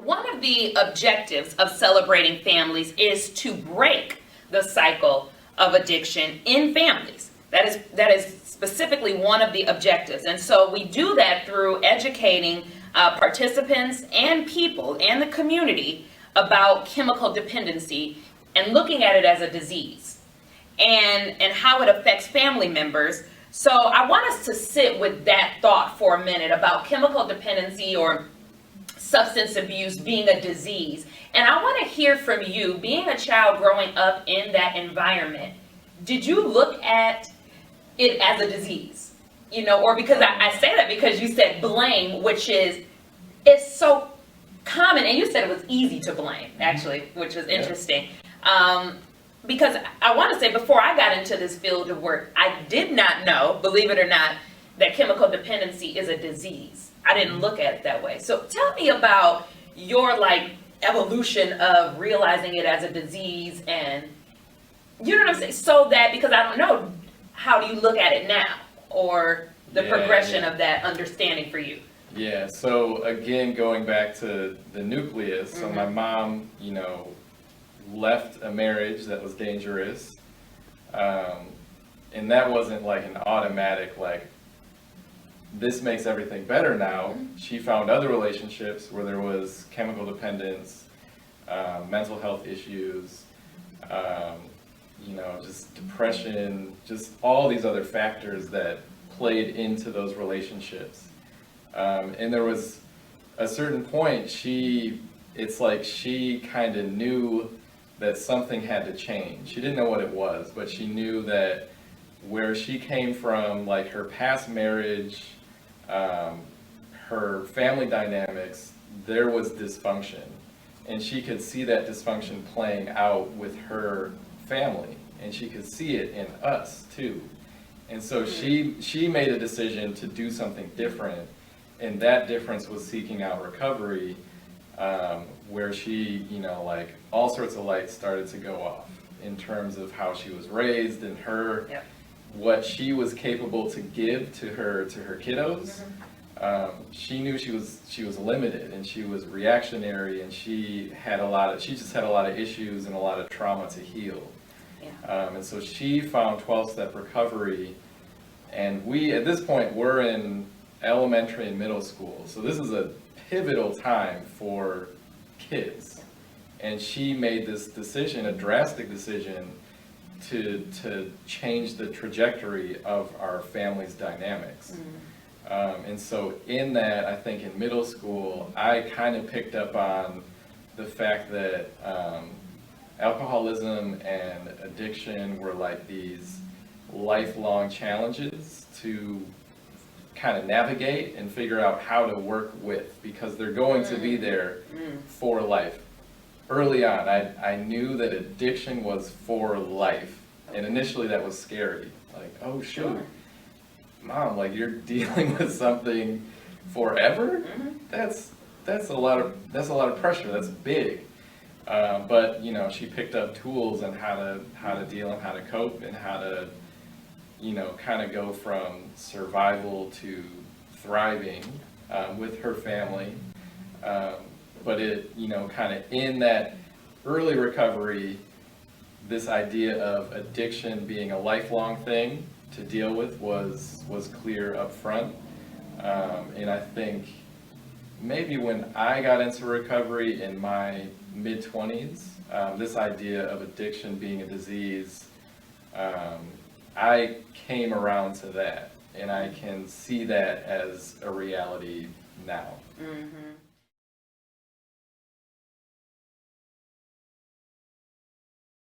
one of the objectives of Celebrating Families is to break the cycle of addiction in families. That is specifically one of the objectives. And so we do that through educating participants and people and the community about chemical dependency and looking at it as a disease and how it affects family members. So I want us to sit with that thought for a minute about chemical dependency or substance abuse being a disease. And I want to hear from you, being a child growing up in that environment, did you look at it as a disease? You know, or because I say that because you said blame, which is, it's so common, and you said it was easy to blame, actually, which was interesting. Because I want to say, before I got into this field of work, I did not know, believe it or not, that chemical dependency is a disease. I didn't look at it that way. So tell me about your evolution of realizing it as a disease, and you know what I'm saying? So that, because I don't know, how do you look at it now, or the progression of that understanding for you? Yeah, so again, going back to the nucleus, so my mom, left a marriage that was dangerous, and that wasn't an automatic, this makes everything better now. She found other relationships where there was chemical dependence, mental health issues, just depression, just all these other factors that played into those relationships. And there was a certain point, she kind of knew that something had to change. She didn't know what it was, but she knew that where she came from, her past marriage, her family dynamics, there was dysfunction. And she could see that dysfunction playing out with her family, and she could see it in us too. And so she made a decision to do something different, and that difference was seeking out recovery, where she, all sorts of lights started to go off in terms of how she was raised and what she was capable to give to her kiddos. She knew she was limited, and she was reactionary, and she just had a lot of issues and a lot of trauma to heal. And so she found 12-step recovery, and at this point, we're in elementary and middle school. So this is a pivotal time for kids. And she made this decision, a drastic decision, to change the trajectory of our family's dynamics. And so in that, I think in middle school, I kind of picked up on the fact that alcoholism and addiction were these lifelong challenges to kind of navigate and figure out how to work with, because they're going to be there for life. Early on, I knew that addiction was for life, and initially that was scary. Oh shoot, Mom, you're dealing with something forever? That's a lot of pressure. That's big. But she picked up tools on how to deal and how to cope and how to kind of go from survival to thriving with her family. But it, kind of in that early recovery, this idea of addiction being a lifelong thing to deal with was clear up front. And I think maybe when I got into recovery in my mid-20s, this idea of addiction being a disease, I came around to that, and I can see that as a reality now.